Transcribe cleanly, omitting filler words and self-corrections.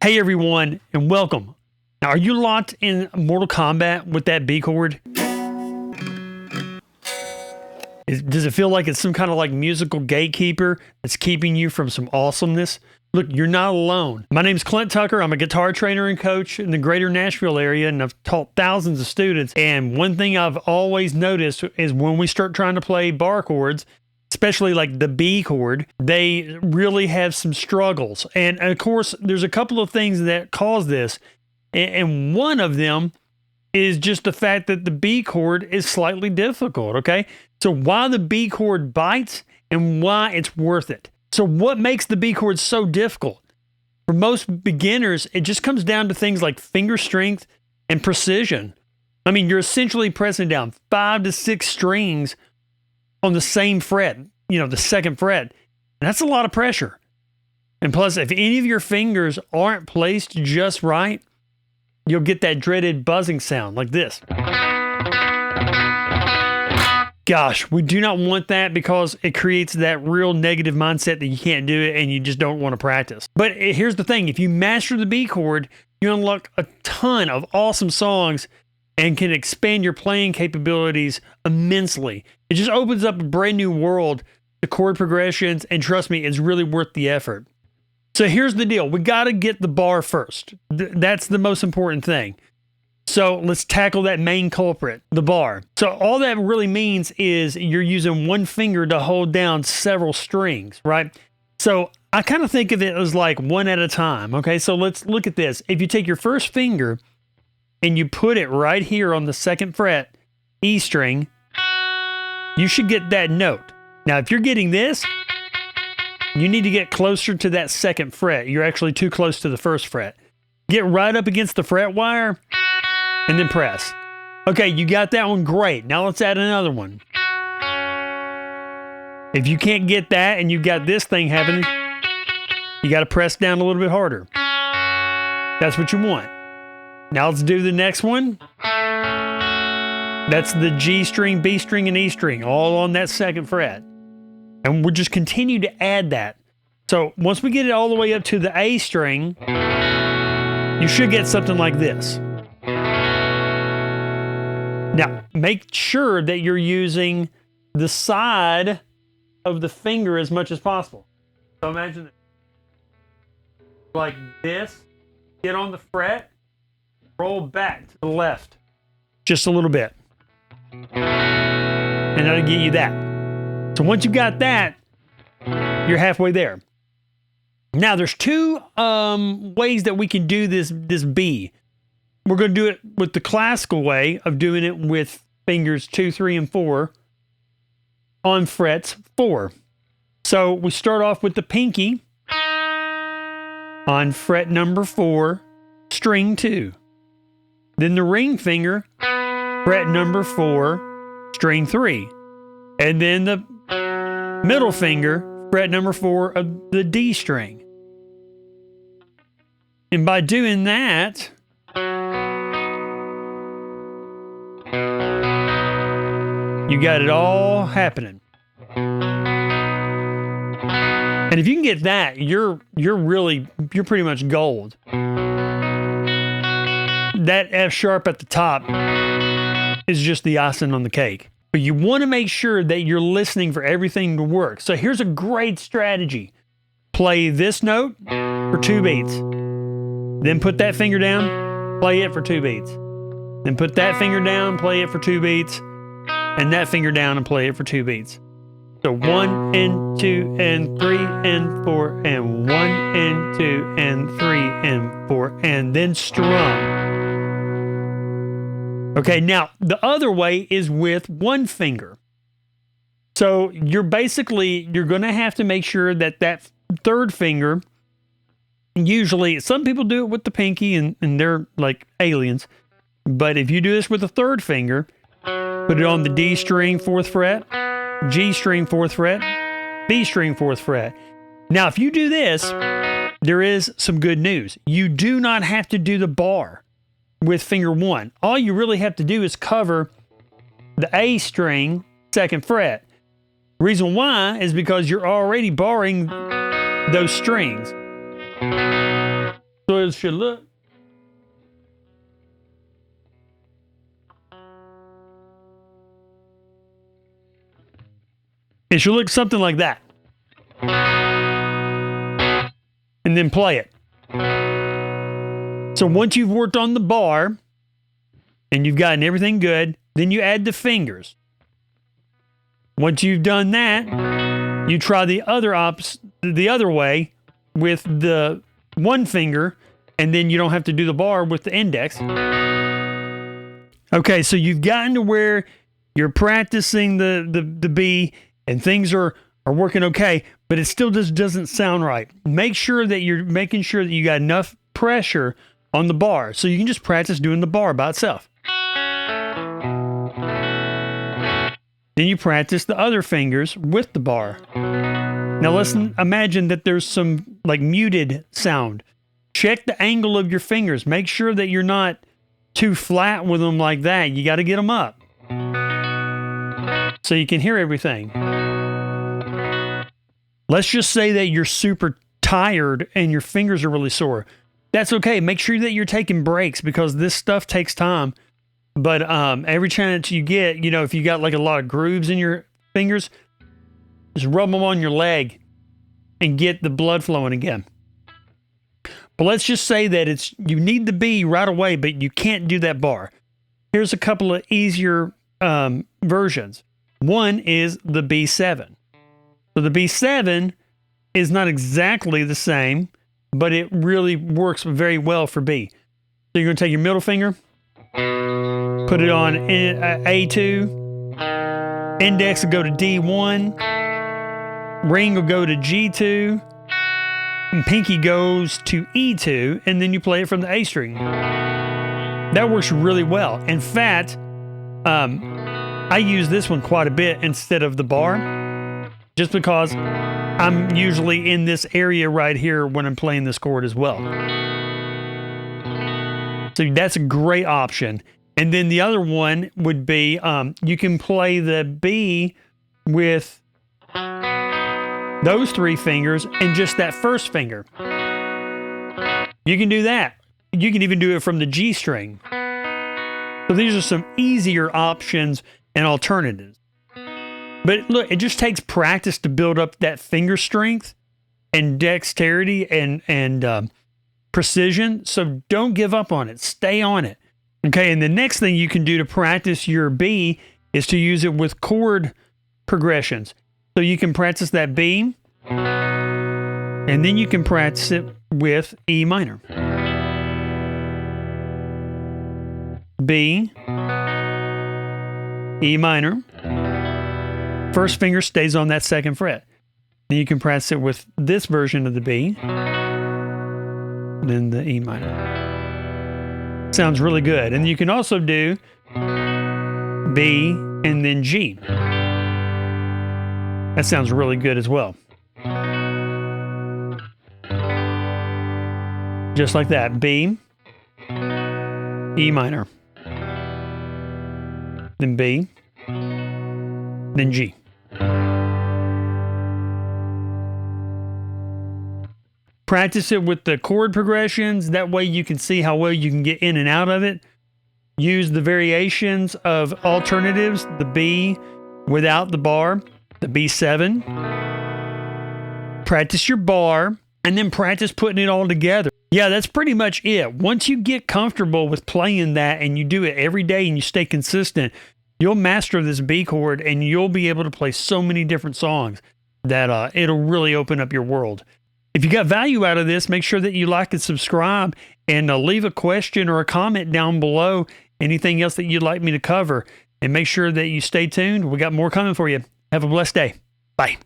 Hey everyone, and welcome. Now, are you locked in Mortal Kombat with that B chord? Does it feel like it's some kind of like musical gatekeeper that's keeping you from some awesomeness? Look, you're not alone. My name's Clint Tucker. I'm a guitar trainer and coach in the greater Nashville area, and I've taught thousands of students. And one thing I've always noticed is when we start trying to play bar chords, especially like the B chord, they really have some struggles. And of course, there's a couple of things that cause this. And one of them is just the fact that the B chord is slightly difficult, okay? So why the B chord bites and why it's worth it. So what makes the B chord so difficult? For most beginners, it just comes down to things like finger strength and precision. I mean, you're essentially pressing down 5 to 6 strings on the same fret, the second fret. And that's a lot of pressure. And plus, if any of your fingers aren't placed just right, you'll get that dreaded buzzing sound like this. Gosh, we do not want that because it creates that real negative mindset that you can't do it and you just don't want to practice. But here's the thing. If you master the B chord, you unlock a ton of awesome songs and can expand your playing capabilities immensely. It just opens up a brand new world to chord progressions, and trust me, it's really worth the effort. So here's the deal. We got to get the bar first. That's the most important thing. So let's tackle that main culprit, the bar. So all that really means is you're using one finger to hold down several strings, right? So I kind of think of it as like one at a time. Okay, so let's look at this. If you take your first finger and you put it right here on the second fret, E string, you should get that note. Now, if you're getting this, you need to get closer to that second fret. You're actually too close to the first fret. Get right up against the fret wire and then press. Okay, you got that one, great. Now let's add another one. If you can't get that and you got this thing happening, you got to press down a little bit harder. That's what you want. Now let's do the next one. That's the G string, B string, and E string, all on that second fret. And we'll just continue to add that. So once we get it all the way up to the A string, you should get something like this. Now, make sure that you're using the side of the finger as much as possible. So imagine it. Like this, get on the fret, roll back to the left just a little bit. And that'll get you that. So once you got that, you're halfway there. Now there's two ways that we can do this B. We're going to do it with the classical way of doing it with fingers 2, 3, and 4 on frets 4. So we start off with the pinky on fret number 4, string 2. Then the ring finger, fret number 4, string 3. And then the middle finger, fret number 4 of the D string. And by doing that, you got it all happening. And if you can get that, you're pretty much gold. That F sharp at the top is just the icing on the cake. But you want to make sure that you're listening for everything to work. So here's a great strategy. Play this note for 2 beats. Then put that finger down, play it for 2 beats. Then put that finger down, play it for 2 beats. And that finger down and play it for 2 beats. So 1 and 2 and 3 and 4 and 1 and 2 and 3 and 4 and then strum. Okay, now the other way is with one finger. So you're going to have to make sure that that third finger, usually some people do it with the pinky and they're like aliens. But if you do this with the third finger, put it on the D string 4th fret, G string 4th fret, B string 4th fret. Now, if you do this, there is some good news. You do not have to do the bar with finger 1. All you really have to do is cover the A string 2nd fret. Reason why is because you're already barring those strings. So it should look. It should look something like that. And then play it. So once you've worked on the bar and you've gotten everything good, then you add the fingers. Once you've done that, you try the other way with the one finger, and then you don't have to do the bar with the index. Okay, so you've gotten to where you're practicing the B and things are working okay, but it still just doesn't sound right. Make sure that you're making sure that you got enough pressure on the bar so you can just practice doing the bar by itself. Then you practice the other fingers with the bar. Now let's imagine that there's some like muted sound. Check the angle of your fingers. Make sure that you're not too flat with them like that. You got to get them up so you can hear everything. Let's just say that you're super tired and your fingers are really sore. That's okay. Make sure that you're taking breaks because this stuff takes time. But every chance you get, you know, if you got like a lot of grooves in your fingers, just rub them on your leg and get the blood flowing again. But let's just say that you need the B right away, but you can't do that bar. Here's a couple of easier versions. One is the B7. So the B7 is not exactly the same, but it really works very well for B. So you're going to take your middle finger, put it on A2, index will go to D1, ring will go to G2, and pinky goes to E2, and then you play it from the A string. That works really well. In fact, I use this one quite a bit instead of the bar, just because I'm usually in this area right here when I'm playing this chord as well. So that's a great option. And then the other one would be you can play the B with those three fingers and just that first finger. You can do that. You can even do it from the G string. So these are some easier options and alternatives. But look, it just takes practice to build up that finger strength and dexterity and precision. So don't give up on it. Stay on it. Okay, and the next thing you can do to practice your B is to use it with chord progressions. So you can practice that B, and then you can practice it with E minor. B, E minor. First finger stays on that second fret. Then you can practice it with this version of the B, then the E minor. Sounds really good. And you can also do B and then G. That sounds really good as well. Just like that. B, E minor, then B, then G. Practice it with the chord progressions. That way you can see how well you can get in and out of it. Use the variations of alternatives, the B without the bar, the B7. Practice your bar, and then practice putting it all together. Yeah, that's pretty much it. Once you get comfortable with playing that and you do it every day and you stay consistent, you'll master this B chord and you'll be able to play so many different songs that it'll really open up your world. If you got value out of this, make sure that you like and subscribe and leave a question or a comment down below. Anything else that you'd like me to cover. And make sure that you stay tuned. We got more coming for you. Have a blessed day. Bye.